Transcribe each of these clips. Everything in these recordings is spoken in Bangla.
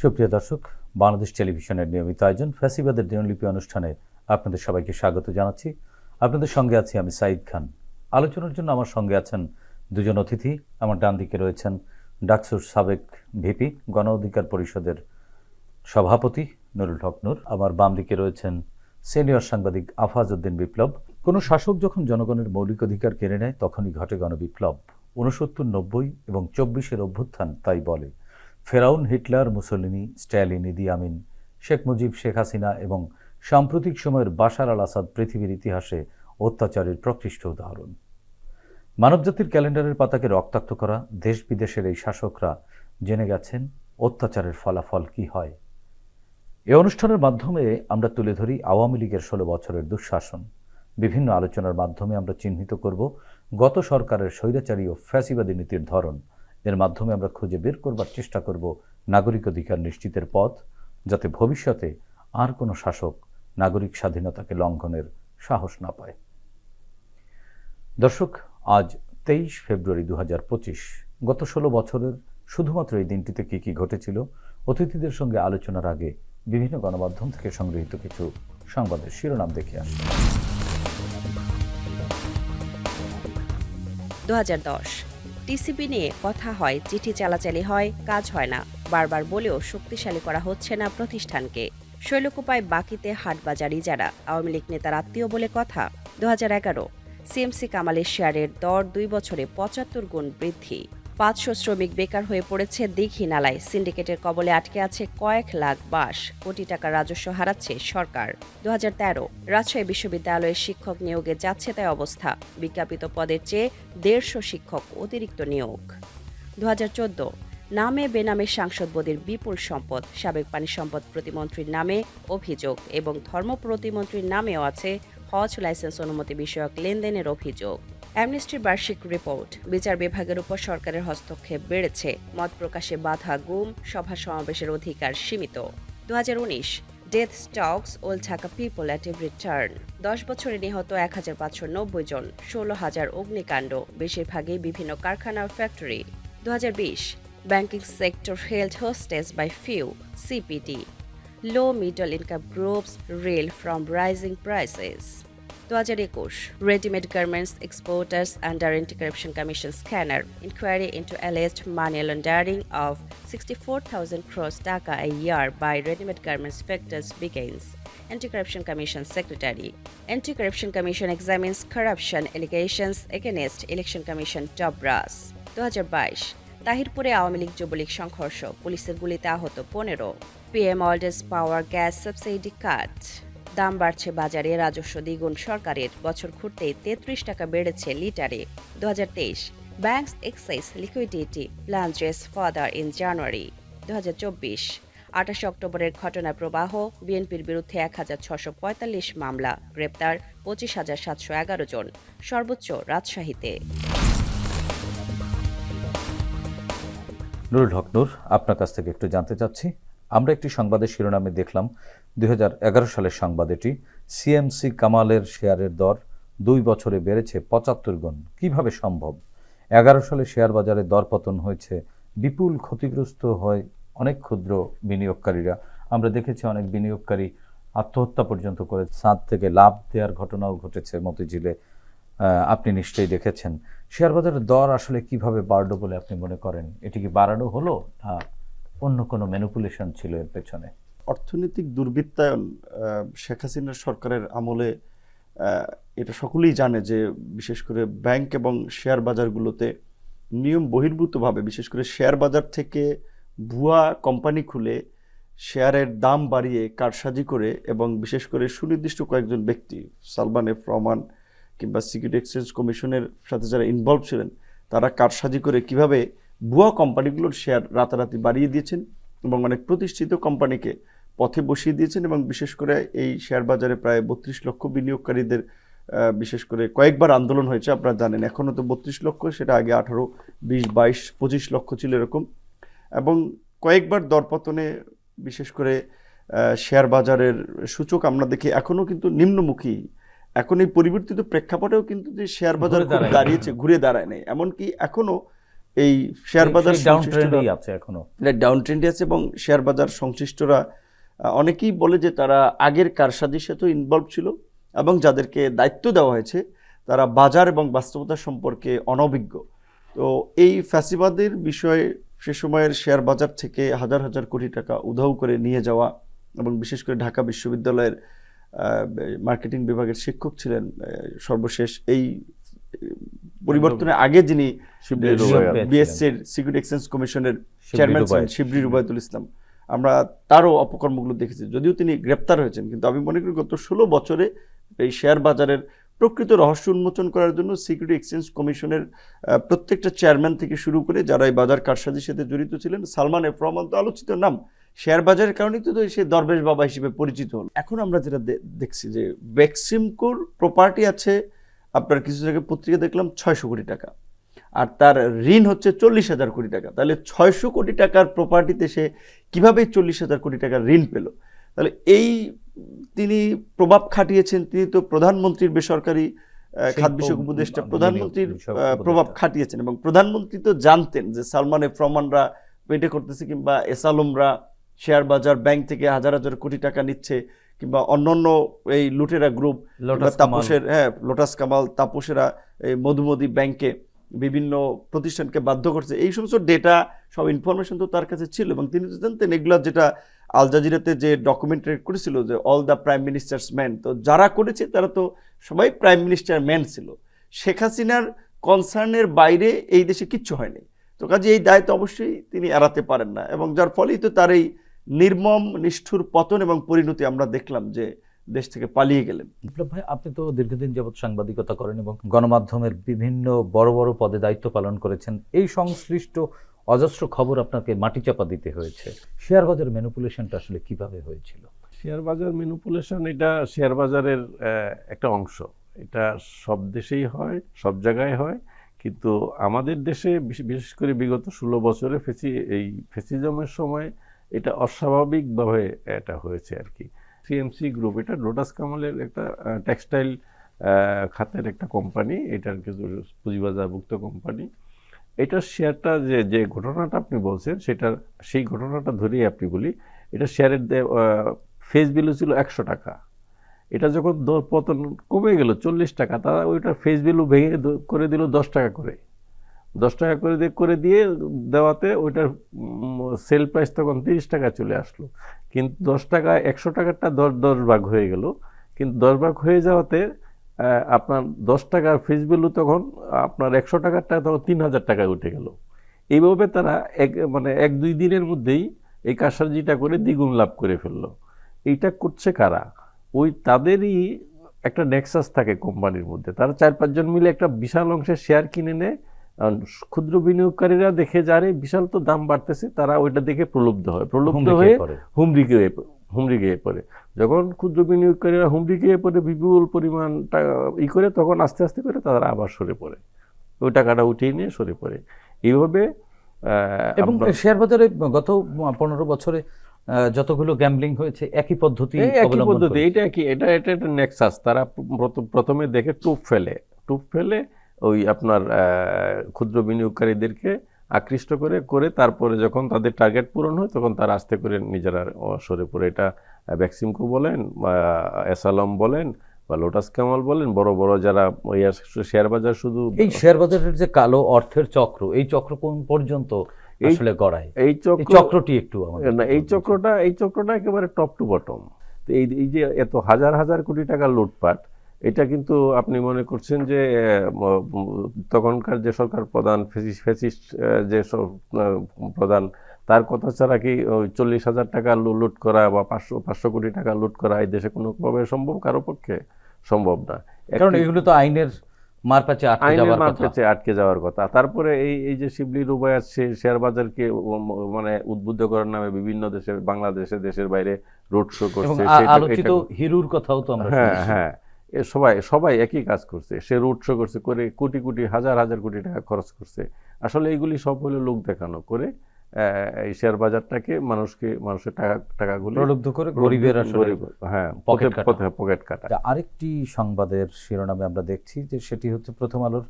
সুপ্রিয় দর্শক, বাংলাদেশ টেলিভিশনের নিয়মিত আয়োজন ফ্যাসিবাদের দিনলিপি অনুষ্ঠানে আপনাদের সবাইকে স্বাগত জানাচ্ছি। আপনাদের সঙ্গে আছি আমি সাঈদ খান। আলোচনার জন্য আমার সঙ্গে আছেন দুজন অতিথি। আমার ডান দিকে রয়েছেন ডাকসুর সাবেক ভিপি, গণ অধিকার পরিষদের সভাপতি নুরুল হক নূর। আমার বাম দিকে রয়েছেন সিনিয়র সাংবাদিক আফাজ উদ্দিন বিপ্লব। কোনো শাসক যখন জনগণের মৌলিক অধিকার কেড়ে নেয় তখনই ঘটে গণবিপ্লব। 69, 90 এবং 24-এর অভ্যুত্থান তাই বলে। ফেরাউন, হিটলার, মুসোলিনি, স্ট্যালিন, ইদি আমিন, শেখ মুজিব, শেখ হাসিনা এবং সাম্প্রতিক সময়ের বাশার আল আসাদ পৃথিবীর ইতিহাসে অত্যাচারের প্রকৃষ্ট উদাহরণ। মানবজাতির ক্যালেন্ডারের পাতাকে রক্তাক্ত করা দেশ বিদেশের এই শাসকরা জেনে গেছেন অত্যাচারের ফলাফল কি হয়। এ অনুষ্ঠানের মাধ্যমে আমরা তুলে ধরি আওয়ামী লীগের 16 বছরের দুঃশাসন। বিভিন্ন আলোচনার মাধ্যমে আমরা চিহ্নিত করব গত সরকারের স্বৈরাচারী ও ফ্যাসিবাদী নীতির ধরন। এর মাধ্যমে আমরা খুঁজে বের করবার চেষ্টা করব নাগরিক অধিকার নিশ্চিতের পথ, যাতে ভবিষ্যতে আর কোনো শাসক নাগরিক স্বাধীনতাকে লঙ্ঘনের সাহস না পায়। দর্শক, আজ 23 ফেব্রুয়ারি 2025। গত 16 বছরের শুধুমাত্র এই দিনটিতে কি কি ঘটেছিল, অতিথিদের সঙ্গে আলোচনার আগে বিভিন্ন গণমাধ্যম থেকে সংগৃহীত কিছু সংবাদের শিরোনাম দেখে আসি। 2010 টিসিবি নিয়ে কথা হয়, চিঠি চালাচালি হয়, কাজ হয় না। বারবার বলেও শক্তিশালী করা হচ্ছে না প্রতিষ্ঠানকে। শৈলকুপায় বাকিতে হাটবাজারি যারা আওয়ামী লীগ নেতার আত্মীয় বলে কথা। 2011 সিএমসি কামালের শেয়ারের দর 2 বছরে 75 গুণ বৃদ্ধি। 500 শ্রমিক বেকার হয়ে পড়েছে দীঘি নালায়। সিন্ডিকেটের কবলে আটকে আছে কয়েক লাখ বাস। কোটি টাকা রাজস্ব হারাচ্ছে সরকার। 2013 রাজশাহী বিশ্ববিদ্যালয়ের শিক্ষক নিয়োগে যাচ্ছে তাই অবস্থা। বিজ্ঞাপিত পদের চেয়ে 150 শিক্ষক অতিরিক্ত নিয়োগ। 2014 নামে বেনামে সাংসদ বদির বিপুল সম্পদ। সাবেক পানি সম্পদ প্রতিমন্ত্রীর নামে অভিযোগ এবং ধর্ম প্রতিমন্ত্রীর নামেও আছে হজ লাইসেন্স অনুমতি বিষয়ক লেনদেনের অভিযোগ। অ্যামনেস্টির বার্ষিক রিপোর্ট, বিচার বিভাগের উপর সরকারের হস্তক্ষেপ বেড়েছে। মত প্রকাশে বাধা, গুম, সভা সমাবেশের অধিকার সীমিত। 2019 death stocks old Dhaka people at every turn. 10 বছরে নিহত 1590 জন, 16,000 অগ্নিকাণ্ড, বেশিরভাগই বিভিন্ন কারখানা ও factory. 2020 banking sector held hostage by few, CPD. Low middle income groups reel from rising prices. 2021 Ready-made garments exporters under Anti-Corruption Commission scanner. Inquiry into alleged money laundering of 64,000 crores taka a year by ready-made garments factors begins. Anti-Corruption Commission Secretary. Anti-Corruption Commission examines corruption allegations against Election Commission top brass. 2022 তাহিরপুরে আওয়ামী লীগ যুবলীগ সংঘর্ষ, পুলিশের গুলিতে আহত 15। PM orders power gas subsidy cut. দাম বাড়ছে বাজারে, রাজস্ব দ্বিগুণ সরকারের। বছর ঘুরতেই 33 টাকা বেড়েছে লিটারে। 2023 banks excess liquidity plunges further in January. 2024 28 অক্টোবরের ঘটনা প্রবাহ, বিএনপির বিরুদ্ধে 1645 মামলা, গ্রেপ্তার 25,711 জন, সর্বোচ্চ রাজশাহীতে। নুরুল হক নূর, আপনার কাছ থেকে একটু জানতে চাচ্ছি। আমরা একটি সংবাদের শিরোনামে দেখলাম 2011 সালের সংবাদ এটি, সিএমসি কামালের শেয়ারের দর 2 বছরে বেড়েছে 75 গুণ। কিভাবে সম্ভব? 11 সালে শেয়ার বাজারে দরপতন হয়েছে, বিপুল ক্ষতিগ্রস্ত হয় অনেক ক্ষুদ্র বিনিয়োগকারীরা। আমরা দেখেছি অনেক বিনিয়োগকারী আত্মহত্যা পর্যন্ত করে, ছাদ থেকে লাভ দেওয়ার ঘটনাও ঘটেছে মতিঝিলে। আপনি নিশ্চয়ই দেখেছেন। শেয়ার বাজারের দর আসলে কিভাবে বাড়লো বলে আপনি মনে করেন? এটি কি বাড়ানো হলো না অন্য কোনো ম্যানিপুলেশন ছিল এর পেছনে? অর্থনৈতিক দুর্বৃত্তায়ন শেখ হাসিনার সরকারের আমলে এটা সকলেই জানে যে বিশেষ করে ব্যাংক এবং শেয়ার বাজারগুলোতে নিয়ম বহির্ভূতভাবে, বিশেষ করে শেয়ার বাজার থেকে ভুয়া কোম্পানি খুলে শেয়ারের দাম বাড়িয়ে কারসাজি করে, এবং বিশেষ করে সুনির্দিষ্ট কয়েকজন ব্যক্তি, সালমান এফ রহমান কিংবা সিকিউরিটি এক্সচেঞ্জ কমিশনের সাথে যারা ইনভলভ ছিলেন, তারা কারসাজি করে কিভাবে ভুয়া কোম্পানিগুলোর শেয়ার রাতারাতি বাড়িয়ে দিয়েছেন এবং অনেক প্রতিষ্ঠিত কোম্পানিকে পথে বসিয়ে দিয়েছেন। এবং বিশেষ করে এই শেয়ার বাজারে প্রায় 32 লক্ষ বিনিয়োগকারীদের বিশেষ করে কয়েকবার আন্দোলন হয়েছে, আপনারা জানেন। এখনও তো 32 লক্ষ, সেটা আগে 18, 20, 22, 25 লক্ষ ছিল এরকম। এবং কয়েকবার দরপতনে বিশেষ করে শেয়ার বাজারের সূচক আমরা দেখি এখনও কিন্তু নিম্নমুখী। এখন এই পরিবর্তিত প্রেক্ষাপটেও কিন্তু যে শেয়ার বাজার দাঁড়িয়েছে, ঘুরে দাঁড়ায় নেই। এমনকি এখনও এই শেয়ার বাজার ডাউন সংশ্লিষ্টরা ট্রেন্ডেই আছে এখনো। এটা ডাউন ট্রেন্ডে আছে এবং শেয়ার বাজার সংশ্লিষ্টরা অনেকেই বলে যে তারা আগের কারসাজির সাথে ইনভলভ ছিল এবং যাদেরকে দায়িত্ব দেওয়া হয়েছে তারা বাজার এবং বাস্তবতা সম্পর্কে অনভিজ্ঞ। তো এই ফ্যাসিবাদের বিষয়ে সে সময়ের শেয়ার বাজার থেকে হাজার হাজার কোটি টাকা উধাও করে নিয়ে যাওয়া এবং বিশেষ করে ঢাকা বিশ্ববিদ্যালয়ের মার্কেটিং বিভাগের শিক্ষক ছিলেন সর্বশেষ এই পরিবর্তনের আগে যিনি বিএসসির সিকিউরিটি এক্সচেঞ্জ কমিশনের চেয়ারম্যান ছিলেন শিবলি রুবায়তুল ইসলাম, আমরা তারও অপকর্মগুলো দেখেছি। যদিও তিনি গ্রেপ্তার হয়েছেন, কিন্তু আমি মনে করি গত 16 বছরে এই শেয়ার বাজারের প্রকৃত রহস্য উন্মোচন করার জন্য সিকিউরিটি এক্সচেঞ্জ কমিশনের প্রত্যেকটা চেয়ারম্যান থেকে শুরু করে যারা এই বাজার কারসাজির সাথে জড়িত ছিলেন, সালমান এফ রহমান তো আলোচিত নাম, শেয়ার বাজারের কারণেই তো সে দরবেশ বাবা হিসেবে পরিচিত হল। এখন আমরা যেটা দেখছি যে বেক্সিমকোর প্রপার্টি আছে আপনার কিছু জায়গায় পত্রিকা দেখলাম 600 কোটি টাকা, আর তার ঋণ হচ্ছে 40,000 কোটি টাকা। তাহলে 600 কোটি টাকার প্রপার্টিতে সে কিভাবে 40,000 কোটি টাকার ঋণ পেল? তাহলে এই তিনি প্রভাব খাটিয়েছেন, তিনি তো প্রধানমন্ত্রীর বেসরকারি খাত বিষয়ক উপদেষ্টা, প্রধানমন্ত্রীর প্রভাব খাটিয়েছেন এবং প্রধানমন্ত্রী তো জানতেন যে সালমান এফ রহমানরা পেটে করতেছে কিংবা এস আলমরা শেয়ার বাজার ব্যাংক থেকে হাজার হাজার কোটি টাকা নিচ্ছে কিংবা অন্যান্য এই লুটেরা গ্রুপ তাপসের লোটাস কামাল তাপসেরা এই মধুমতি ব্যাংকে বিভিন্ন প্রতিষ্ঠানকে বাধ্য করছে, এই সমস্ত ডেটা সব ইনফরমেশন তো তার কাছে ছিল এবং তিনি তো জানতেন এগুলো, যেটা আল জাজিরাতে যে ডকুমেন্টারি করেছিল যে all the prime ministers man, তো যারা করেছে তারা তো সবাই প্রাইম মিনিস্টার ম্যান ছিল। শেখ হাসিনার কনসার্নের বাইরে এই দেশে কিচ্ছু হয়নি, তো কাজে এই দায়িত্ব অবশ্যই তিনি এড়াতে পারেন না এবং যার ফলেই তো তার এই নির্মম নিষ্ঠুর পতন এবং পরিণতি আমরা দেখলাম যে দেশ থেকে পালিয়ে গেলেন। বিপ্লব ভাই, আপনি তো দীর্ঘদিন যাবৎ সাংবাদিকতা করেন এবং গণমাধ্যমের বিভিন্ন বড় বড় পদে দায়িত্ব পালন করেছেন, এই সংশ্লিষ্ট অজস্র খবর আপনাকে মাটিচাপা দিতে হয়েছে। শেয়ার বাজার ম্যানিপুলেশনটা আসলে কিভাবে হয়েছিল? শেয়ার বাজার ম্যানিপুলেশন এটা শেয়ার বাজারের একটা অংশ, এটা সব দেশেই হয়, সব জায়গায় হয়, কিন্তু আমাদের দেশে বিশেষ করে বিগত 16 বছরে এই ফ্যাসিজমের সময় এটা অস্বাভাবিকভাবে এটা হয়েছে আর কি। সিএমসি গ্রুপ, এটা লোটাস কামালের একটা টেক্সটাইল খাতের একটা কোম্পানি, এটার কিছু পুঁজিবাজারভুক্ত কোম্পানি। এটার শেয়ারটা যে ঘটনাটা আপনি বলছেন সেই ঘটনাটা ধরেই আপনি বলি, এটা শেয়ারের ফেস ভ্যালু ছিল 100 টাকা, এটা যখন পতন কমে গেল 40 টাকা, তারা ওইটার ফেস ভ্যালু ভেঙে করে দিল 10 টাকা করে, 10 টাকা করে দিয়ে দেওয়াতে ওইটার সেল প্রাইস তখন 30 টাকা চলে আসলো। কিন্তু 10 টাকা 100 টাকারটা 10 ভাগ হয়ে গেল, কিন্তু 10 ভাগ হয়ে যাওয়াতে আপনার 10 টাকার ফেস ভ্যালু তখন আপনার 100 টাকারটা তখন 3000 টাকায় উঠে গেল। এইভাবে তারা মানে 1-2 দিনের মধ্যেই এই কারসাজিটা করে দ্বিগুণ লাভ করে ফেললো। এইটা করছে কারা? ওই তাদেরই একটা নেক্সাস থাকে কোম্পানির মধ্যে, তারা 4-5 জন মিলে একটা বিশাল অংশের শেয়ার কিনে নেয়। ক্ষুদ্র বিনিয়োগকারীরা দেখে যারে বিশাল তো দাম বাড়তেছে, তারা ওইটা দেখে প্রলুব্ধ হয়ে হুমড়ি গিয়ে পড়ে। যখন ক্ষুদ্র বিনিয়োগকারীরা হুমড়ি গিয়ে পড়ে বিপুল পরিমাণ করে, তখন আস্তে আস্তে করে তারা আবার সরে পড়ে, ওই টাকাটা উঠিয়ে নিয়ে সরে পড়ে। এইভাবে এবং শেয়ার বাজারে গত 15 বছরে যতগুলো গ্যাম্বলিং হয়েছে একই পদ্ধতি, এটা একটা নেক্সাস। তারা প্রথমে দেখে টুপ ফেলে ওই আপনার ক্ষুদ্র বিনিয়োগকারীদেরকে আকৃষ্ট করে তারপরে যখন তাদের টার্গেট পূরণ হয় তখন তারা আস্তে করে নিজেরা সরে পড়ে। এটা বেক্সিমকো বলেন, এস আলম বলেন বা লোটাস কামাল বলেন, বড় বড় যারা শেয়ার বাজার, শুধু এই শেয়ার বাজারের যে কালো অর্থের চক্র, এই চক্র কোন পর্যন্ত আসলে গড়ায়? এই চক্রটি একটু এই চক্রটা একেবারে টপ টু বটম। তো এই যে এত হাজার হাজার কোটি টাকা লুটপাট, এটা কিন্তু আপনি মনে করছেন যে তখনকার যে সরকার প্রধান ফ্যাসিস্ট যে প্রধান, তার কথা ছাড়া কি 40,000 টাকা লুট করা বা 500 কোটি টাকা লুট করা এই দেশে কোনোভাবে সম্ভব? কারো পক্ষে সম্ভব না, কারণ এগুলো তো আইনের মারপ্যাচে আটকে যাওয়ার কথা। তারপরে এই যে শিবলি রুবায়াত শেয়ার বাজারকে মানে উদ্বুদ্ধ করার নামে বিভিন্ন দেশে, বাংলাদেশে, দেশের বাইরে রোড শো করছে। আলোচিত হিরুর কথাও তো আমরা হ্যাঁ সবাই একই কাজ করছে, সে রোড শো করছে, করে কোটি কোটি হাজার হাজার কোটি টাকা খরচ করছে। আসলে এইগুলি সব হলো লোক দেখানো করে এই শেয়ার বাজারটাকে মানুষের টাকাগুলো প্রলুব্ধ করে গরিবের পকেট কাটা। আরেকটি সংবাদের শিরোনামে আমরা দেখছি যে সেটি হচ্ছে প্রথম আলোর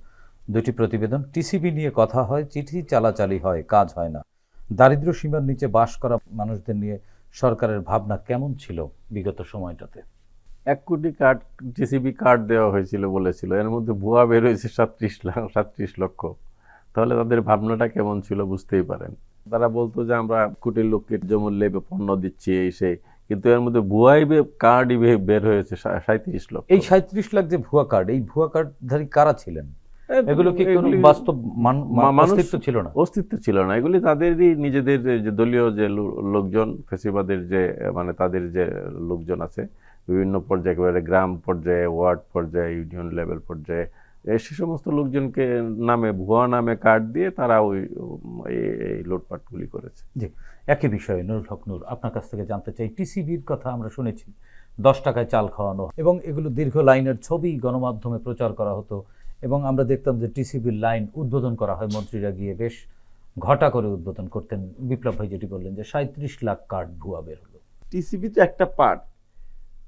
দুটি প্রতিবেদন। টিসিবি নিয়ে কথা হয়, চিঠি চালাচালি হয়, কাজ হয় না। দারিদ্র্য সীমার নিচে বাস করা মানুষদের নিয়ে সরকারের ভাবনা কেমন ছিল বিগত সময়টাতে? 1 কোটি কার্ড টিসিবি কার্ড দেওয়া হয়েছিল বলেছিল, এর মধ্যে ভুয়া বের হয়েছে 37 লক্ষ। তাহলে তাদের ভাবনাটা কেমন ছিল বুঝতেই পারেন। তারা বলতো যে আমরা কোটির লোককে যেমন লেবে পণ্য দিচ্ছি এই সেই, কিন্তু এর মধ্যে ভুয়াই কার্ডই বের হয়েছে 37 লক্ষ। এই 37 লাখ যে ভুয়া কার্ড, এই ভুয়া কার্ডধারী কারা ছিলেন? এগুলো কি কোনো বাস্তব অস্তিত্ব ছিল না? অস্তিত্ব ছিল না, এগুলি তাদেরই নিজেদের যে দলীয় যে লোকজন, ফেসিবাদের যে মানে তাদের যে লোকজন আছে বিভিন্ন পর্যায়ে, একেবারে গ্রাম পর্যায়ে, ওয়ার্ড পর্যায়ে, ইউনিয়ন লেভেল পর্যায়ে, সে সমস্ত লোকজনকে নামে ভুয়া নামে কার্ড দিয়ে তারা এই লুটপাটগুলি করেছে। জি, একই বিষয়ে নুরুল হক নূর, আপনার কাছ থেকে জানতে চাই, টিসিবির কথা আমরা শুনেছি 10 টাকায় চাল খাওয়ানো, এবং এগুলো দীর্ঘ লাইনের ছবি গণমাধ্যমে প্রচার করা হতো, এবং আমরা দেখতাম যে টিসিবির লাইন উদ্বোধন করা হয়, মন্ত্রীরা গিয়ে বেশ ঘটা করে উদ্বোধন করতেন। বিপ্লব ভাই যেটি বললেন যে 37 লাখ কার্ড ভুয়া বের হলো। টিসিবি তো একটা পার্ট,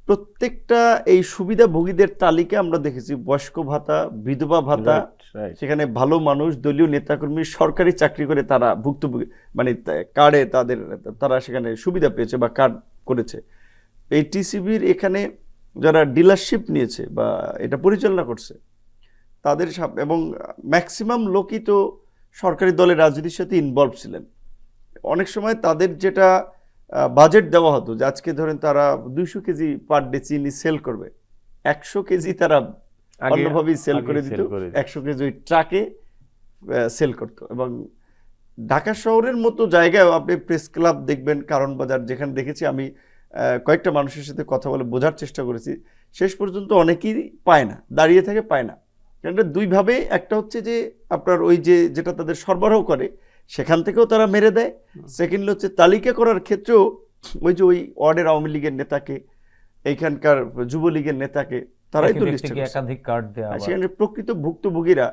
প্রত্যেকটা এই সুবিধাভোগীদের তালিকা আমরা দেখেছি, বয়স্ক ভাতা, বিধবা ভাতা, সেখানে ভালো মানুষ, দলীয় নেতাকর্মী, সরকারি চাকরি করে তারা ভুক্তভোগী, মানে কার্ডে তারা সেখানে সুবিধা পেয়েছে বা কার্ড করেছে। এই টিসিবির এখানে যারা ডিলারশিপ নিয়েছে বা এটা পরিচালনা করছে তাদের এবং ম্যাক্সিমাম লোকই তো সরকারি দলের রাজনীতির সাথে ইনভলভ ছিলেন। অনেক সময় তাদের যেটা বাজেট দেওয়া হতো যে আজকে ধরেন তারা 200 কেজি পার ডে চিনি সেল করবে, 100 কেজি তারা অন্যভাবেই সেল করে দিত, 100 কেজি ওই ট্রাকে সেল করতো। এবং ঢাকা শহরের মতো জায়গায় আপনি প্রেস ক্লাব দেখবেন, কারণ বাজার, যেখানে দেখেছি আমি কয়েকটা মানুষের সাথে কথা বলে বোঝার চেষ্টা করেছি, শেষ পর্যন্ত অনেকেই পায় না, দাঁড়িয়ে থাকে পায় না। কারণ দুইভাবে, একটা হচ্ছে যে আপনার ওই যেটা তাদের সরবরাহ করে সেখান থেকেও তারা মেরে দেয়, সেকেন্ড হচ্ছে তালিকা করার ক্ষেত্রেও ওই যে ওই ওয়ার্ডের আওয়ামী লীগের নেতাকে, এইখানকার যুবলীগের নেতাকে, তারাই তো লিস্ট একাধিক কার্ড দেয়া। সেখানে প্রকৃত ভুক্তভোগীরা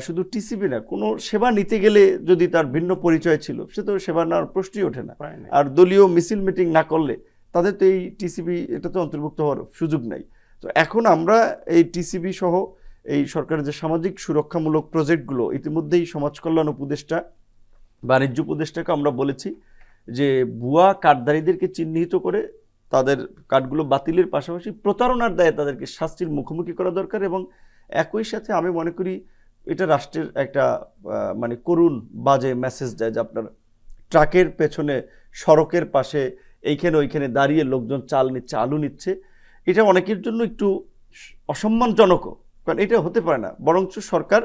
শুধু টিসিবি না, কোনো সেবা নিতে গেলে যদি তার ভিন্ন পরিচয় ছিল সে তো সেবা নেওয়ার প্রশ্নই ওঠে না। আর দলীয় মিছিল মিটিং না করলে তাদের তো এই টিসিবি এটাতে অন্তর্ভুক্ত হওয়ার সুযোগ নাই। তো এখন আমরা এই টিসিবি সহ এই সরকারের যে সামাজিক সুরক্ষামূলক প্রজেক্টগুলো, ইতিমধ্যেই সমাজ কল্যাণ উপদেষ্টা, বাণিজ্য উপদেষ্টাকে আমরা বলেছি যে ভুয়া কার্ডধারীদেরকে চিহ্নিত করে তাদের কার্ডগুলো বাতিলের পাশাপাশি প্রতারণার দায়ে তাদেরকে শাস্তির মুখোমুখি করা দরকার। এবং একই সাথে আমি মনে করি এটা রাষ্ট্রের একটা মানে করুণ বাজে মেসেজ দেয় যে আপনার ট্রাকের পেছনে, সড়কের পাশে, এইখানে ওইখানে দাঁড়িয়ে লোকজন চাল নিচ্ছে, আলু নিচ্ছে। এটা অনেকের জন্য একটু অসম্মানজনকও, কারণ এটা হতে পারে না। বরঞ্চ সরকার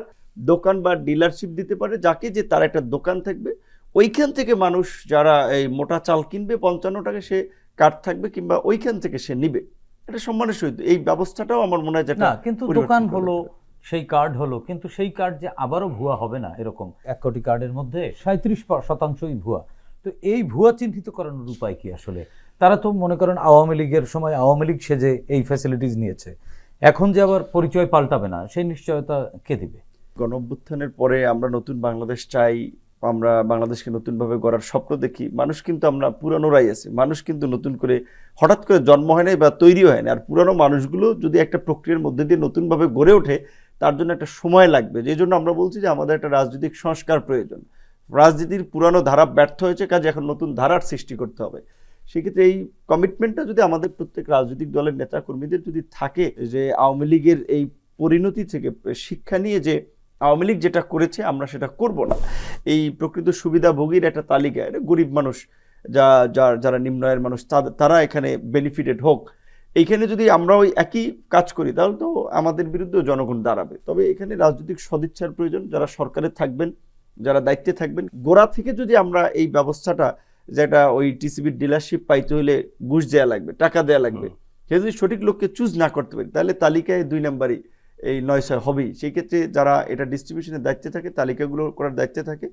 দোকান বা ডিলারশিপ দিতে পারে, যাকে যে তার একটা দোকান থাকবে, ওইখান থেকে মানুষ যারা এই মোটা চাল কিনবে 55 টাকা সে কার্ড থাকবে, কিংবা ওইখান থেকে সে নিবে, এটা সম্মানের সহিত। এই ব্যবস্থাটাও আমার মনে হয় যেটা, কিন্তু দোকান হলো, সেই কার্ড হলো, কিন্তু সেই কার্ড যে আবারও ভুয়া হবে না এরকম। 1 কোটি কার্ডের মধ্যে 37% ভুয়া। তো এই ভুয়া চিহ্নিত করানোর উপায় কি আসলে? তারা তো মনে করেন আওয়ামী লীগের সময় আওয়ামী লীগ সেজে এই ফ্যাসিলিটিস নিয়েছে, এখন যে আবার পরিচয় পাল্টাবে না, সেই নিশ্চয়তা কে দিবে? গণঅভ্যুত্থানের পরে আমরা নতুন বাংলাদেশ চাই, আমরা বাংলাদেশকে নতুনভাবে গড়ার স্বপ্ন দেখি। মানুষ কিন্তু, আমরা পুরানোরাই আছি, মানুষ কিন্তু নতুন করে হঠাৎ করে জন্ম হয় নাই বা তৈরি হয় না। আর পুরানো মানুষগুলো যদি একটা প্রক্রিয়ার মধ্যে দিয়ে নতুনভাবে গড়ে ওঠে, তার জন্য একটা সময় লাগবে। যে জন্য আমরা বলছি যে আমাদের একটা রাজনৈতিক সংস্কার প্রয়োজন। রাজনীতির পুরানো ধারা ব্যর্থ হয়েছে, কাজে এখন নতুন ধারার সৃষ্টি করতে হবে। সেক্ষেত্রে এই কমিটমেন্টটা যদি আমাদের প্রত্যেক রাজনৈতিক দলের নেতা কর্মীদের যদি থাকে, যে আওয়ামী লীগের এই পরিণতি থেকে শিক্ষা নিয়ে যে আওয়ামী লীগ যেটা করেছে আমরা সেটা করব না, এই প্রকৃত সুবিধাভোগীর একটা তালিকা, এটা গরিব মানুষ, যারা নিম্ন আয়ের মানুষ, তারা এখানে বেনিফিটেড হোক, এইখানে যদি আমরা ওই একই কাজ করি তাহলে তো আমাদের বিরুদ্ধেও জনগণ দাঁড়াবে। তবে এখানে রাজনৈতিক সদিচ্ছার প্রয়োজন, যারা সরকারে থাকবেন, যারা দায়িত্বে থাকবেন, গোড়া থেকে যদি আমরা এই ব্যবস্থাটা, যেটা ওই টিসিবির ডিলারশিপ পাইতে হলে ঘুষ দেওয়া লাগবে, টাকা দেওয়া লাগবে, সে যদি সঠিক লোককে চুজ না করতে পারি তাহলে তালিকায় 2 নম্বরই এই 9-6 হবেই। সেই ক্ষেত্রে যারা এটা ডিস্ট্রিবিউশনের দায়িত্বে থাকে, তালিকাগুলো করার দায়িত্বে থাকে,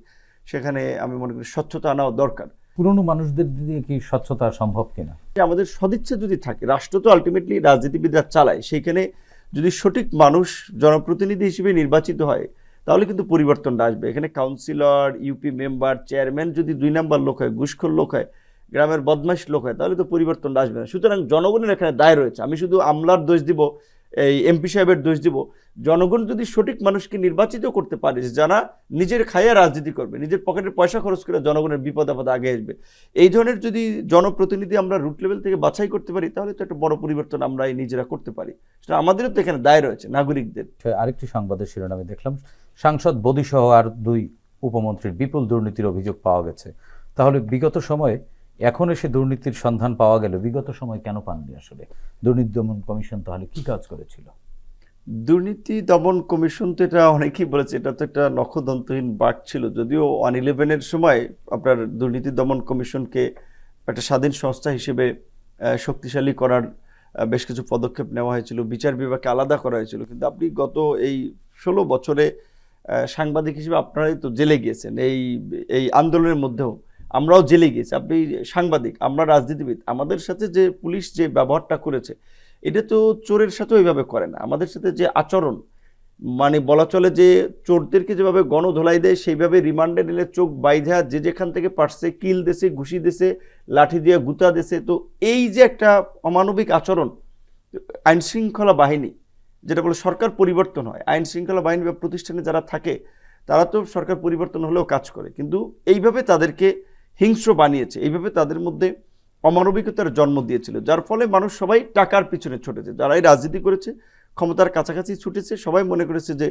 সেখানে আমি মনে করি স্বচ্ছতা আনাও দরকার। পুরনো মানুষদের দিয়ে কি স্বচ্ছতা সম্ভব কিনা? আমাদের সদিচ্ছা যদি থাকে, রাষ্ট্র তো আলটিমেটলি রাজনীতিবিদরা চালায়, সেইখানে যদি সঠিক মানুষ জনপ্রতিনিধি হিসেবে নির্বাচিত হয় তাহলে কিন্তু পরিবর্তনটা আসবে। এখানে কাউন্সিলর, ইউপি মেম্বার, চেয়ারম্যান যদি 2 নম্বর লোক হয়, ঘুষখোর লোক হয়, গ্রামের বদমাইশ লোক হয়, তাহলে তো পরিবর্তনটা আসবে না। সুতরাং জনগণের এখানে দায় রয়েছে। আমি শুধু আমলার দোষ দিব, এই এমপি সাহেবের দোষ দিব। জনগণ যদি সঠিক মানুষকে নির্বাচিত করতে পারে, যারা নিজের খাইয়া রাজনীতি করবে, নিজের পকেটের পয়সা খরচ করে জনগণের বিপদ আপদে আগে আসবে, এই ধরনের যদি জনপ্রতিনিধি আমরা রুট লেভেল থেকে বাছাই করতে পারি, তাহলে তো একটা বড় পরিবর্তন আমরা নিজেরা করতে পারি। সেটা আমাদেরও তো এখানে দায় রয়েছে, নাগরিকদের। আরেকটি সংবাদের শিরোনামে দেখলাম সাংসদ বদিসহ আর 2 উপমন্ত্রীর বিপুল দুর্নীতির অভিযোগ পাওয়া গেছে। তাহলে বিগত সময়ে এখন এসে দুর্নীতির সন্ধান পাওয়া গেল, বিগত সময় কেন পাননি? আসলে দুর্নীতি দমন কমিশন তাহলে কি কাজ করেছিল? দুর্নীতি দমন কমিশন তো এটা অনেকেই বলেছে, এটা তো একটা নখদন্তহীন বাঘ ছিল। যদিও 1/11-এর সময় আপনার দুর্নীতি দমন কমিশনকে একটা স্বাধীন সংস্থা হিসেবে শক্তিশালী করার বেশ কিছু পদক্ষেপ নেওয়া হয়েছিল, বিচার বিভাগকে আলাদা করা হয়েছিল। কিন্তু আপনি গত এই 16 বছরে সাংবাদিক হিসেবে আপনারাই তো জেলে গিয়েছেন, এই আন্দোলনের মধ্যেও আমরাও জেলে গিয়েছি। আপনি সাংবাদিক, আমরা রাজনীতিবিদ, আমাদের সাথে যে পুলিশ যে ব্যবহারটা করেছে, এটা তো চোরের সাথে ওইভাবে করে না। আমাদের সাথে যে আচরণ, মানে বলা চলে যে চোরদেরকে যেভাবে গণধোলাই দেয়, সেইভাবে রিমান্ডে নিলে চোখ বাইধা যে যেখান থেকে পারছে কিল দেশে, ঘুষি দেশে, লাঠি দিয়ে গুতা দেশে। তো এই যে একটা অমানবিক আচরণ, আইন শৃঙ্খলা বাহিনী যেটা বলে সরকার পরিবর্তন হয়, আইন শৃঙ্খলা বাহিনী বা প্রতিষ্ঠানে যারা থাকে তারা তো সরকার পরিবর্তন হলেও কাজ করে, কিন্তু এইভাবে তাদেরকে হিংস্র বানিয়েছে, এইভাবে তাদের মধ্যে অমানবিকতার জন্ম দিয়েছিল, যার ফলে মানুষ সবাই টাকার পিছনে ছুটেছে। যারাই রাজনীতি করেছে, ক্ষমতার কাছাকাছি ছুটেছে, সবাই মনে করেছে যে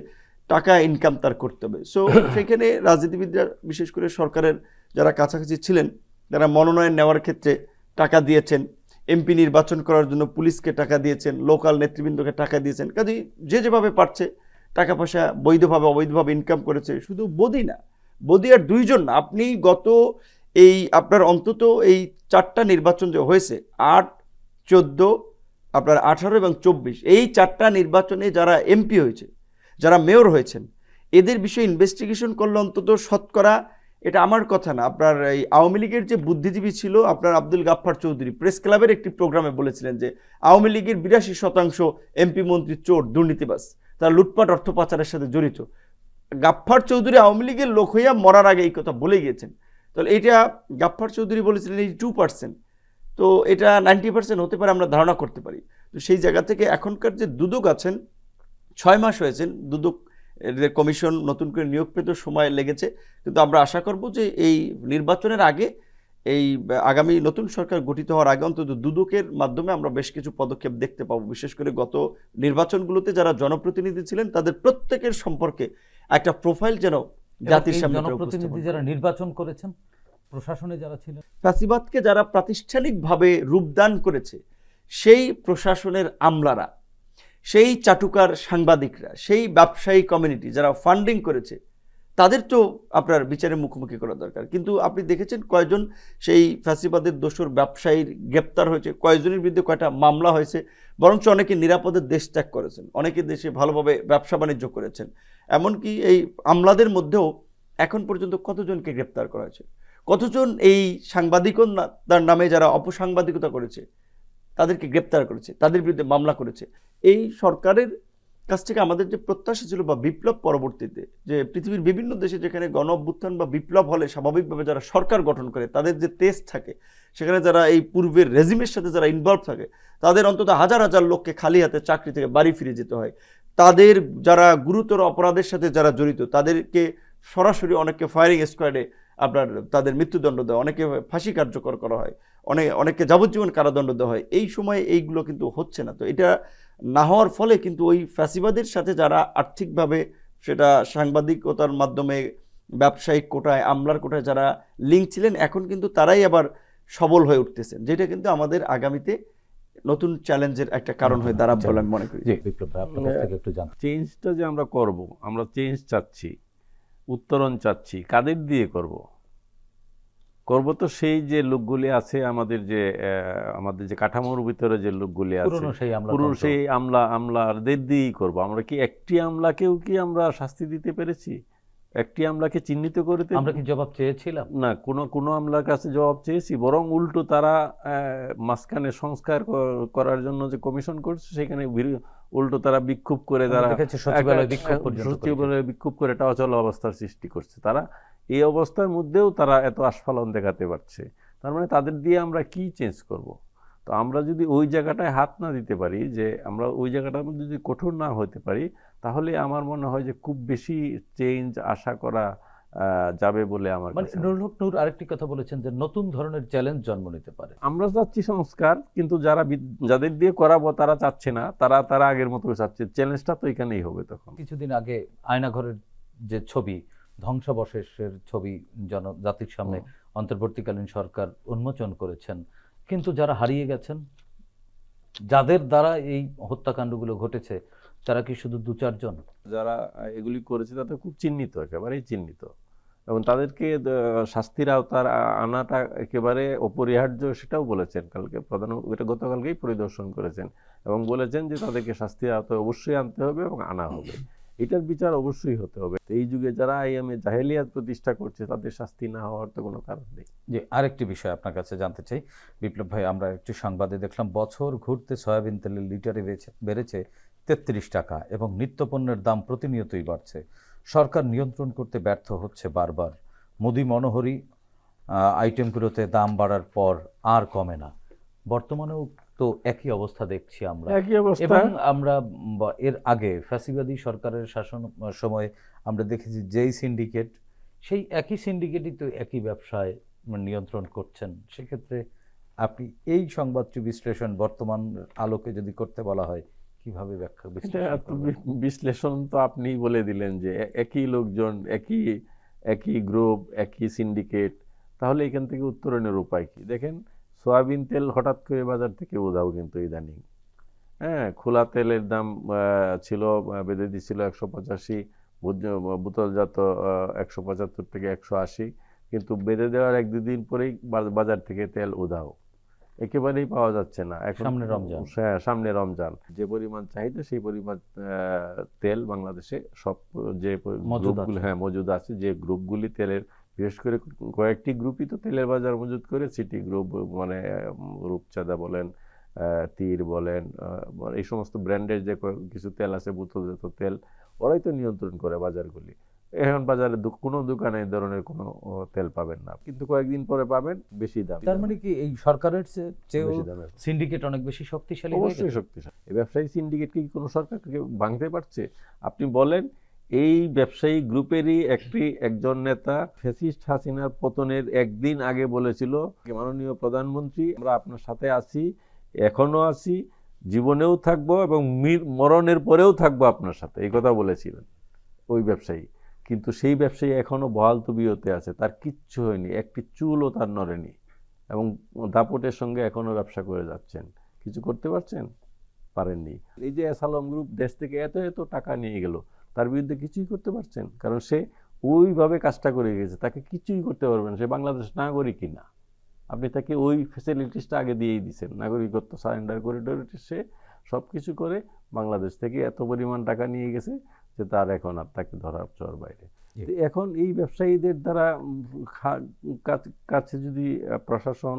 টাকা ইনকাম তার করতে হবে। সো সেখানে রাজনীতিবিদরা, বিশেষ করে সরকারের যারা কাছাকাছি ছিলেন, যারা মনোনয়ন নেওয়ার ক্ষেত্রে টাকা দিয়েছেন, এমপি নির্বাচন করার জন্য পুলিশকে টাকা দিয়েছেন, লোকাল নেতৃবৃন্দকে টাকা দিয়েছেন, কাজেই যে যেভাবে পারছে টাকা পয়সা বৈধভাবে অবৈধভাবে ইনকাম করেছে। শুধু বদি না, বদি আর 2 জন না, আপনি গত এই আপনার অন্তত এই 4টা নির্বাচন যে হয়েছে, 8, 14, আপনার 18 এবং 24, এই 4টা নির্বাচনে যারা এমপি হয়েছে, যারা মেয়র হয়েছেন, এদের বিষয়ে ইনভেস্টিগেশন করলে অন্তত শতকরা, এটা আমার কথা না, আপনার এই আওয়ামী লীগের যে বুদ্ধিজীবী ছিল আপনার আব্দুল গাফফার চৌধুরী, প্রেস ক্লাবের একটি প্রোগ্রামে বলেছিলেন যে আওয়ামী লীগের 82% এমপি মন্ত্রী চোর, দুর্নীতিবাজ, তারা লুটপাট অর্থ পাচারের সাথে জড়িত। গাফফার চৌধুরী আওয়ামী লীগের লোক হইয়া মরার আগে এই কথা বলে গিয়েছেন। তাহলে এটা গাফফার চৌধুরী বলেছিলেন 82%, তো এটা 90% হতে পারে, আমরা ধারণা করতে পারি। তো সেই জায়গা থেকে এখনকার যে দুদক আছেন, 6 মাস হয়েছেন দুদক কমিশন নতুন করে নিয়োগ পেতে সময় লেগেছে, কিন্তু আমরা আশা করব যে এই নির্বাচনের আগে, এই আগামী নতুন সরকার গঠিত হওয়ার আগে অন্তত দুদকের মাধ্যমে আমরা বেশ কিছু পদক্ষেপ দেখতে পাবো। বিশেষ করে গত নির্বাচনগুলোতে যারা জনপ্রতিনিধি ছিলেন তাদের প্রত্যেকের সম্পর্কে একটা প্রোফাইল যেন জাতির সামনে জনপ্রতিনিধি যারা নির্বাচন করেছেন, প্রশাসনে যারা ছিলেন, ফ্যাসিবাদকে যারা প্রাতিষ্ঠানিকভাবে রূপদান করেছে, সেই প্রশাসনের আমলারা, সেই চাটুকার সাংবাদিকরা, সেই ব্যবসায়ী কমিউনিটি যারা ফান্ডিং করেছে, তাদের তো আপনার বিচারের মুখোমুখি করা দরকার। কিন্তু আপনি দেখেছেন কয়জন সেই ফ্যাসিবাদের দোসর ব্যবসায়ীর গ্রেপ্তার হয়েছে, কয়জনের বিরুদ্ধে কয়টা মামলা হয়েছে, বরঞ্চ অনেকে নিরাপদে দেশ ত্যাগ করেছেন, অনেকে দেশে ভালোভাবে ব্যবসা বাণিজ্য করেছেন। এমনকি এই আমলাদের মধ্যেও এখন পর্যন্ত কতজনকে গ্রেপ্তার করা হয়েছে, কতজন এই সাংবাদিকতার নামে যারা অপসাংবাদিকতা করেছে তাদেরকে গ্রেপ্তার করেছে, তাদের বিরুদ্ধে মামলা করেছে। এই সরকারের কাছ থেকে আমাদের যে প্রত্যাশা ছিল বা বিপ্লব পরবর্তীতে, যে পৃথিবীর বিভিন্ন দেশে যেখানে গণ অভ্যুত্থান বা বিপ্লব হলে স্বাভাবিকভাবে যারা সরকার গঠন করে তাদের যে টেস্ট থাকে, সেখানে যারা এই পূর্বের রেজিমের সাথে যারা ইনভলভ থাকে, তাদের অন্তত হাজার হাজার লোককে খালি হাতে চাকরি থেকে বাড়ি ফিরে যেতে হয়। তাদের যারা গুরুতর অপরাধের সাথে যারা জড়িত তাদেরকে সরাসরি অনেককে ফায়ারিং স্কোয়াডে আপনার তাদের মৃত্যুদণ্ড দেওয়া, অনেকে ফাঁসি কার্যকর করা হয়, অনেককে যাবজ্জীবন কারাদণ্ড দেওয়া হয়। এই সময় এইগুলো কিন্তু হচ্ছে না। তো এটা না হওয়ার ফলে কিন্তু ওই ফ্যাসিবাদের সাথে যারা আর্থিকভাবে, সেটা সাংবাদিকতার মাধ্যমে, ব্যবসায়িক কোটায়, আমলার কোটায় যারা লিঙ্ক ছিলেন, এখন কিন্তু তারাই আবার সবল হয়ে উঠতেছেন, যেটা কিন্তু আমাদের আগামীতে নতুন চ্যালেঞ্জের একটা কারণ হয়ে দাঁড়াবে বলে আমি মনে করি। বিপ্লব ভাই, আপনার কাছ থেকে একটু জানতে। চেঞ্জটা যে আমরা করব, আমরা চেঞ্জ চাচ্ছি, উত্তরণ চাচ্ছি, কাদের দিয়ে করব তো সেই যে লোকগুলি আছে, আমাদের যে কাঠামোর ভিতরে যে লোকগুলি আছে, পুরো সেই আমলাদের দিয়েই করব। আমরা কি একটি আমলাকেও কি আমরা শাস্তি দিতে পেরেছি? একটি আমলাকে চিহ্নিত করে আমরা কি জবাব চেয়েছিলাম? না, কোনো আমলার কাছে জবাব চেয়েছি, বরং উল্টো তারা মাঝখানে সংস্কার করার জন্য যে কমিশন করছে, সেখানে উল্টো তারা বিক্ষোভ করে, তারা সচিবালয়ে বিক্ষোভ করে একটা অচল অবস্থার সৃষ্টি করছে। তারা এই অবস্থার মধ্যেও তারা এত আস্ফালন দেখাতে পারছে। তার মানে তাদের দিয়ে আমরা কি চেঞ্জ করব? তো আমরা যদি ওই জায়গাটায় হাত না দিতে পারি, যে আমরা ওই জায়গাটার মধ্যে যদি কঠোর না হতে পারি, তাহলে আমার মনে হয় যে খুব বেশি চেঞ্জ আশা করা যাবে বলে আমার মানে কাছে। নুরুল হক নূর আরেকটি কথা বলেছেন যে নতুন ধরনের চ্যালেঞ্জ জন্ম নিতে পারে। আমরা চাচ্ছি সংস্কার, কিন্তু যাদের দিয়ে করাবো তারা চাচ্ছে না, তারা আগের মতো চাচ্ছে। চ্যালেঞ্জটা তো এখানেই হবে তখন। কিছুদিন আগে আয়নাঘরের যে ছবি, ধ্বংসাবশেষের ছবি জাতির সামনে অন্তর্বর্তীকালীন সরকার উন্মোচন করেছেন, কিন্তু যারা হারিয়ে গেছেন, যাদের দ্বারা এই হত্যাকাণ্ডগুলো ঘটেছে, তারা কি শুধু 2-4 জন? যারা এগুলি করেছে তাদের খুব চিহ্নিত, একেবারেই চিহ্নিত, এবং তাদেরকে শাস্তির আওতার আনাটা একেবারে অপরিহার্য, সেটাও বলেছেন কালকে এটা গতকালকেই পরিদর্শন করেছেন, এবং বলেছেন যে তাদেরকে শাস্তির আওতায় অবশ্যই আনতে হবে এবং আনা হবে। এটার বিচার অবশ্যই হতে হবে। এই যুগে যারা আইএমএ জাহেলিয়াত প্রতিষ্ঠা করছে তাদের শাস্তি না হওয়ার তো কোনো কারণ নেই। যে আরেকটি বিষয় আপনার কাছে জানতে চাই বিপ্লব ভাই, আমরা একটি সংবাদে দেখলাম বছর ঘুরতে সয়াবিন তেলের লিটারে বেড়েছে 33 টাকা এবং নিত্যপণ্যের দাম প্রতিনিয়তই বাড়ছে। সরকার নিয়ন্ত্রণ করতে ব্যর্থ হচ্ছে বারবার। মুদি মনোহরি আইটেমগুলোতে দাম বাড়ার পর আর কমে না। বর্তমানেও তো একই অবস্থা দেখছি আমরা, একই অবস্থা। এবং আমরা এর আগে ফ্যাসিবাদী সরকারের শাসন সময়ে আমরা দেখেছি যেই সিন্ডিকেট, সেই একই সিন্ডিকেটই তো একই ব্যবসায় নিয়ন্ত্রণ করছেন। সেক্ষেত্রে আপনি এই সংবাদটি বিশ্লেষণ বর্তমান আলোকে যদি করতে বলা হয়, কিভাবে বিশ্লেষণ তো আপনি বলে দিলেন যে একই লোকজন, একই গ্রুপ, একই সিন্ডিকেট, তাহলে এখান থেকে উত্তরণের উপায় কি? দেখেন, সয়াবিন তেল হঠাৎ করে বাজার থেকে উধাও কিন্তু ইদানিং। খোলা তেলের দাম ছিল, বেঁধে দিয়েছিল 185, বোতলজাত 175 থেকে 180, কিন্তু বেঁধে দেওয়ার 1-2 দিন পরেই বাজার থেকে তেল উধাও, একেবারেই পাওয়া যাচ্ছে না। এখন সামনে রমজান, যে পরিমাণ চাহিদা সেই পরিমাণ তেল বাংলাদেশে সব যে গ্রুপগুলি মজুদ আছে, যে গ্রুপগুলি তেলের, বিশেষ করে কয়েকটি গ্রুপই তো তেলের বাজার মজুদ করে, সিটি গ্রুপ, মানে রূপচাঁদা বলেন, তীর বলেন, এই সমস্ত ব্র্যান্ডের যে কিছু তেল আছে, বোতলজাত তেল, ওরাই তো নিয়ন্ত্রণ করে বাজারগুলি। এখন বাজারে কোনো দোকানে এই ধরনের কোনো তেল পাবেন না, কিন্তু কয়েকদিন পরে পাবেন বেশি দাম। তার মানে কি এই সরকারের চেয়ে সিন্ডিকেট অনেক বেশি শক্তিশালী? অবশ্যই শক্তিশালী। এই ব্যবসায়ী সিন্ডিকেট কি কোনো সরকারকে ভাঙতে পারছে? আপনি বলেন, এই ব্যবসায়ী গ্রুপেরই একজন নেতা ফ্যাসিস্ট হাসিনার পতনের একদিন আগে বলেছিল, মাননীয় প্রধানমন্ত্রী, আমরা আপনার সাথে আছি, এখনো আছি, জীবনেও থাকবো এবং মরণের পরেও থাকবো আপনার সাথে, এই কথা বলেছিলেন ওই ব্যবসায়ী। কিন্তু সেই ব্যবসায়ী এখনো বহাল তবিয়তে আছে, তার কিচ্ছু হয়নি, একটি চুলও তার নড়েনি, এবং দাপটের সঙ্গে এখনো ব্যবসা করে যাচ্ছেন। কিছু করতে পারছেন? পারেননি। এই যে অ্যাসালম গ্রুপ দেশ থেকে এত টাকা নিয়ে গেল, তার বিরুদ্ধে কিছুই করতে পারছেন? কারণ সে ওইভাবে কাজটা করে গেছে, তাকে কিছুই করতে পারবেন। সে বাংলাদেশ নাগরিক কিনা, আপনি তাকে ওই ফ্যাসিলিটিসটা আগে দিয়েই দিচ্ছেন, নাগরিকত্ব সারেন্ডার করে সে সব কিছু করে বাংলাদেশ থেকে এত পরিমাণ টাকা নিয়ে গেছে যে তার এখন আর তাকে ধরার চর বাইরে। এখন এই ব্যবসায়ীদের দ্বারা কাছে যদি প্রশাসন,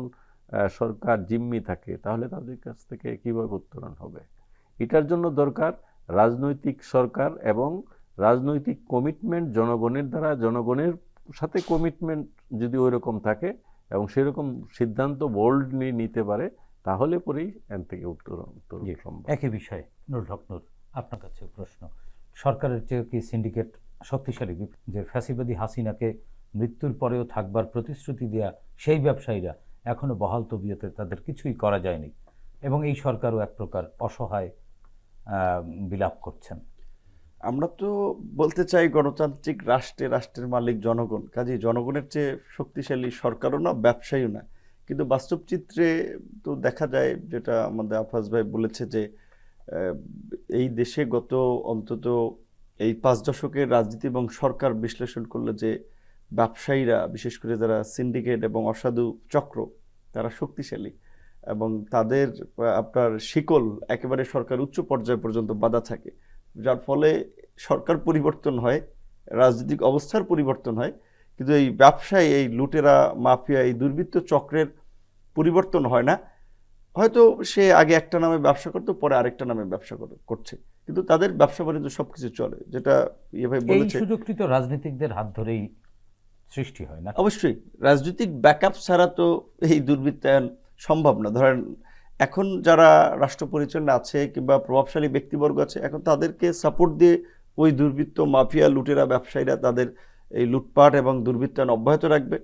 সরকার জিম্মি থাকে, তাহলে তাদের কাছ থেকে কিভাবে উত্তরণ হবে? এটার জন্য দরকার রাজনৈতিক সরকার এবং রাজনৈতিক কমিটমেন্ট জনগণের দ্বারা। জনগণের সাথে কমিটমেন্ট যদি ওই রকম থাকে এবং সেরকম সিদ্ধান্ত বোল্ডলি নিতে পারে, তাহলে পরেই এর থেকে উত্তরণ সম্ভব। একই বিষয়ে নুরুল হক নূর, আপনার কাছে প্রশ্ন, সরকারের চেয়ে কি সিন্ডিকেট শক্তিশালী? যে ফ্যাসিবাদী হাসিনাকে মৃত্যুর পরেও থাকবার প্রতিশ্রুতি দেয়া সেই ব্যবসায়ীরা এখনো বহাল তবিয়তে, তাদের কিছুই করা যায়নি, এবং এই সরকারও এক প্রকার অসহায় বিলাপ করছেন। আমরা তো বলতে চাই গণতান্ত্রিক রাষ্ট্রের মালিক জনগণ, কাজেই জনগণের চেয়ে শক্তিশালী সরকারও না, ব্যবসায়ীও না। কিন্তু বাস্তব চিত্রে তো দেখা যায়, যেটা আমাদের আফাজ ভাই বলেছে, যে এই দেশে গত অন্তত এই 5 দশকের রাজনীতি এবং সরকার বিশ্লেষণ করলে যে ব্যবসায়ীরা, বিশেষ করে যারা সিন্ডিকেট এবং অসাধু চক্র, তারা শক্তিশালী, এবং তাদের আপনার শিকল একেবারে সরকার উচ্চ পর্যায় পর্যন্ত বাঁধা থাকে, যার ফলে সরকার পরিবর্তন হয়, রাজনৈতিক অবস্থার পরিবর্তন হয়, কিন্তু এই ব্যবসায়, এই লুটেরা মাফিয়া, এই দুর্বৃত্ত চক্রের পরিবর্তন হয় না। হয়তো সে আগে একটা নামে ব্যবসা করতো, পরে আরেকটা নামে ব্যবসা করছে, কিন্তু তাদের ব্যবসা বাণিজ্য সবকিছু চলে। যেটা ভাই বলেছে, এই সুযোগটি তো রাজনীতিকদের হাত ধরেই সৃষ্টি হয় না? অবশ্যই রাজনৈতিক ব্যাকআপ ছাড়া তো এই দুর্বৃত্তায়ন সম্ভব না। ধরেন এখন যারা রাষ্ট্র পরিচালনা আছে কিংবা প্রভাবশালী ব্যক্তিবর্গ আছে, এখন তাদেরকে সাপোর্ট দিয়ে ওই দুর্বৃত্ত মাফিয়া লুটেরা ব্যবসায়ীরা তাদের এই লুটপাট এবং দুর্বৃত্তায়ন অব্যাহত রাখবে।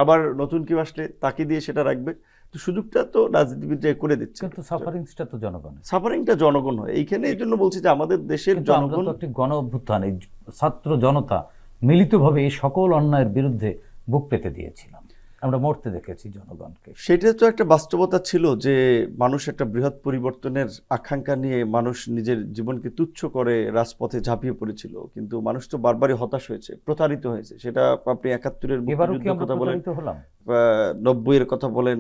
আবার নতুন কেউ আসলে তাকে দিয়ে সেটা রাখবে। তো সুযোগটা তো রাজনীতিবিদরা করে দিচ্ছে, কিন্তু সাফারিংসটা তো জনগণের, সাফারিংটা জনগণ হয় এইখানে। এই জন্য বলছি যে আমাদের দেশের কিন্তু আমরা জনগণ তো একটি গণ অভ্যুত্থান, এই ছাত্র জনতা মিলিতভাবে এই সকল অন্যায়ের বিরুদ্ধে বুক পেতে দিয়েছিলাম, আমরা মরতে দেখেছি জনগণকে। সেটা তো একটা বাস্তবতা ছিল যে মানুষ একটা বৃহৎ পরিবর্তনের আকাঙ্ক্ষা নিয়ে মানুষ নিজের জীবনকে তুচ্ছ করে রাজপথে ঝাঁপিয়ে পড়েছিল, কিন্তু মানুষ তো বারবারই হতাশ হয়েছে, প্রতারিত হয়েছে। সেটা আপনি ৭১-এর এবারও কি মুক্তিযুদ্ধের আমরা কথা বলেন, প্রতারিত হলাম? ৯০-এর কথা বলেন,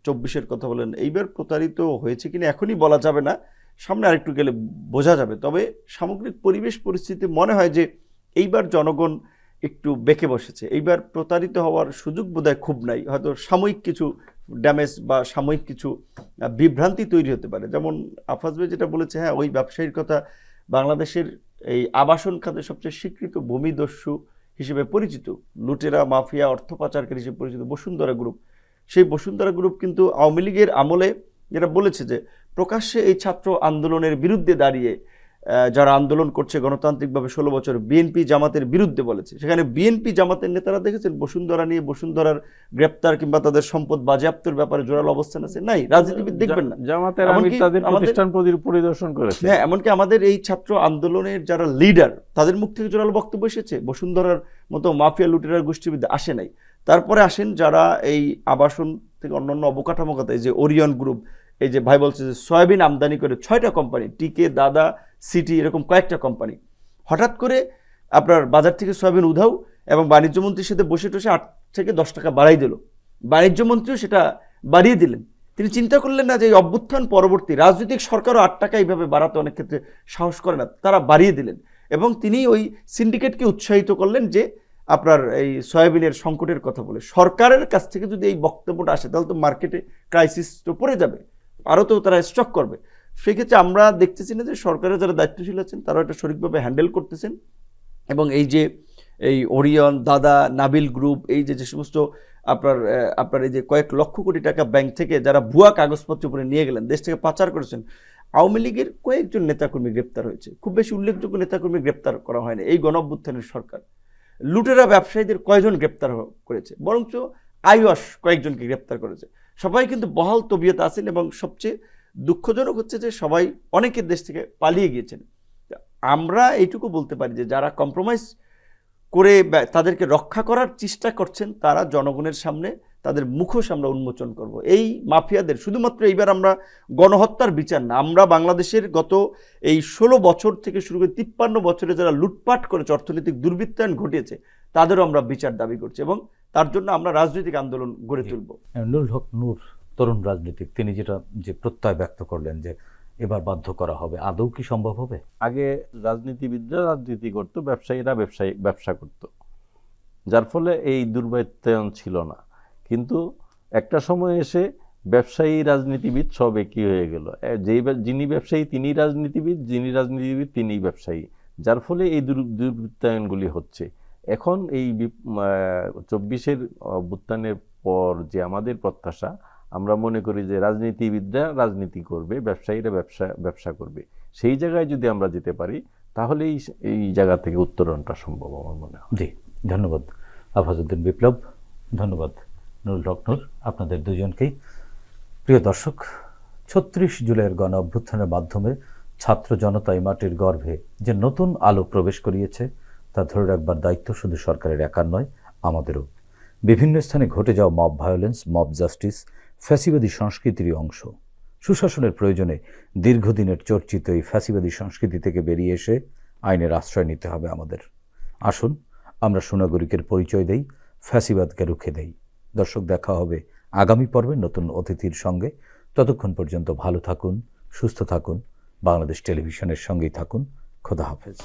২৪-এর কথা বলেন, এইবার প্রতারিত হয়েছে কিনা এখনই বলা যাবে না, সামনে আরেকটু গেলে বোঝা যাবে। তবে সামগ্রিক পরিবেশ পরিস্থিতি মনে হয় যে এইবার জনগণ একটু বেঁকে বসেছে। এইবার প্রতারিত হওয়ার সুযোগ বোধহয় খুব নাই, হয়তো সাময়িক কিছু ড্যামেজ বা সাময়িক কিছু বিভ্রান্তি তৈরি হতে পারে। যেমন আফাজ ভাই যেটা বলেছে, হ্যাঁ ওই ব্যবসায়ীর কথা, বাংলাদেশের এই আবাসন খাতে সবচেয়ে স্বীকৃত ভূমিদস্যু হিসেবে পরিচিত, লুটেরা মাফিয়া অর্থ পাচারকারী হিসেবে পরিচিত বসুন্ধরা গ্রুপ। সেই বসুন্ধরা গ্রুপ কিন্তু আওয়ামী লীগের আমলে যেটা বলেছে যে প্রকাশ্যে এই ছাত্র আন্দোলনের বিরুদ্ধে দাঁড়িয়ে যারা আন্দোলন করছে গণতান্ত্রিকভাবে ১৬ বছর, বিএনপি জামাতের বিরুদ্ধে বলেছে। সেখানে বিএনপি জামাতের নেতারা দেখেছেন বসুন্ধরা নিয়ে বসুন্ধরার গ্রেপ্তার কিংবা তাদের সম্পদ বাজেয়াপ্তের ব্যাপারে জোরালো অবস্থান আছে? নাই, রাজনীতিবিদ দেখবেন না। জামাতের আমির তাদের প্রতিষ্ঠান পরিদর্শন করেছে। হ্যাঁ, এমনকি আমাদের এই ছাত্র আন্দোলনের যারা লিডার তাদের মুখ থেকে জোরালো বক্তব্য এসেছে, বসুন্ধরার মতো মাফিয়া লুটেরার গোষ্ঠীর বিরুদ্ধে আসে নাই। তারপরে আসেন যারা এই আবাসন থেকে অন্যান্য অবকাঠামোগত, এই যে ওরিয়ন গ্রুপ, এই যে ভাই বলছে যে সয়াবিন আমদানি করে ৬টা কোম্পানি, টিকে, দাদা, সিটি, এরকম কয়েকটা কোম্পানি হঠাৎ করে আপনার বাজার থেকে সয়াবিন উধাও এবং বাণিজ্যমন্ত্রীর সাথে বসে টসে ৮ থেকে ১০ টাকা বাড়াই দিল। বাণিজ্যমন্ত্রীও সেটা বাড়িয়ে দিলেন। তিনি চিন্তা করলেন না যে এই অভ্যুত্থান পরবর্তী রাজনৈতিক সরকারও ৮ টাকা এইভাবে বাড়াতে অনেক ক্ষেত্রে সাহস করে না, তারা বাড়িয়ে দিলেন। এবং তিনি ওই সিন্ডিকেটকে উৎসাহিত করলেন যে আপনার এই সয়াবিনের সংকটের কথা বলে। সরকারের কাছ থেকে যদি এই বক্তব্যটা আসে তাহলে তো মার্কেটে ক্রাইসিস তো পড়ে যাবে, আরও তো তারা স্টক করবে। সেক্ষেত্রে আমরা দেখতেছি না যে সরকারের যারা দায়িত্বশীল আছেন তারা এটা সঠিকভাবে হ্যান্ডেল করতেছেন। এবং এই যে এই ওরিয়ন, দাদা, নাবিল গ্রুপ, এই যে সমস্ত আপনার এই যে কয়েক লক্ষ কোটি টাকা ব্যাংক থেকে যারা ভুয়া কাগজপত্র উপরে নিয়ে গেলেন, দেশ থেকে পাচার করেছেন, আওয়ামী লীগের কয়েকজন নেতাকর্মী গ্রেপ্তার হয়েছে, খুব বেশি উল্লেখযোগ্য নেতাকর্মী গ্রেপ্তার করা হয়নি এই গণঅভ্যুত্থানের সরকার। লুটেরা ব্যবসায়ীদের কয়জন গ্রেপ্তার করেছে, বরঞ্চ আইওয়াস কয়েকজনকে গ্রেপ্তার করেছে। সবাই কিন্তু বহাল তবিয়ত আছেন এবং সবচেয়ে দুঃখজনক হচ্ছে যে সবাই অনেকের দেশ থেকে পালিয়ে গিয়েছেন। আমরা এইটুকু বলতে পারি যে যারা কম্প্রোমাইজ করে তাদেরকে রক্ষা করার চেষ্টা করছেন তারা জনগণের সামনে তাদের মুখোশ আমরা উন্মোচন করব। এই মাফিয়াদের শুধুমাত্র এইবার আমরা গণহত্যার বিচার না, আমরা বাংলাদেশের গত এই ১৬ বছর থেকে শুরু করে ৫৩ বছরে যারা লুটপাট করেছে, অর্থনৈতিক দুর্বৃত্তায়ন ঘটিয়েছে, তাদেরও আমরা বিচার দাবি করছি এবং তার জন্য আমরা রাজনৈতিক আন্দোলন গড়ে তুলব। নুরুল হক নূর, তরুণ রাজনীতিক, তিনি যে প্রত্যয় ব্যক্ত করলেন যে এবার বাধ্য করা হবে, আদৌ কি সম্ভব হবে? আগে রাজনীতিবিদরা রাজনীতি করত, ব্যবসায়ীরা ব্যবসা করত, যার ফলে এই দুর্বৃত্তায়ন ছিল না। কিন্তু একটা সময় এসে ব্যবসায়ী রাজনীতিবিদ সব একই হয়ে গেল। যিনি ব্যবসায়ী তিনি রাজনীতিবিদ, যিনি রাজনীতিবিদ তিনি ব্যবসায়ী, যার ফলে এই দুর্বৃত্তায়নগুলি হচ্ছে। এখন এই ২৪-এর অভ্যুত্থানের পর যে আমাদের প্রত্যাশা, আমরা মনে করি যে রাজনীতিবিদরা রাজনীতি করবে, ব্যবসায়ীরা ব্যবসা করবে। সেই জায়গায় যদি আমরা যেতে পারি তাহলে এই জায়গা থেকে উত্তরণটা সম্ভব আমার মনে হয়। জি, ধন্যবাদ আফাজউদ্দিন বিপ্লব, ধন্যবাদ নুরুল হক নূর, আপনাদের দুজনকেই। প্রিয় দর্শক, ৩৬ জুলাইয়ের গণ অভ্যুত্থানের মাধ্যমে ছাত্র জনতা এই মাটির গর্ভে যে নতুন আলো প্রবেশ করিয়েছে তা ধরে রাখবার দায়িত্ব শুধু সরকারের একার নয়, আমাদেরও। বিভিন্ন স্থানে ঘটে যাওয়া মব ভায়োলেন্স, মব জাস্টিস ফ্যাসিবাদী সংস্কৃতিরই অংশ। সুশাসনের প্রয়োজনে দীর্ঘদিনের চর্চিত এই ফ্যাসিবাদী সংস্কৃতি থেকে বেরিয়ে এসে আইনের আশ্রয় নিতে হবে আমাদের। আসুন আমরা সুনাগরিকের পরিচয় দেই, ফ্যাসিবাদকে রুখে দেই। দর্শক, দেখা হবে আগামী পর্বে নতুন অতিথির সঙ্গে। ততক্ষণ পর্যন্ত ভালো থাকুন, সুস্থ থাকুন, বাংলাদেশ টেলিভিশনের সঙ্গেই থাকুন। খোদা হাফেজ।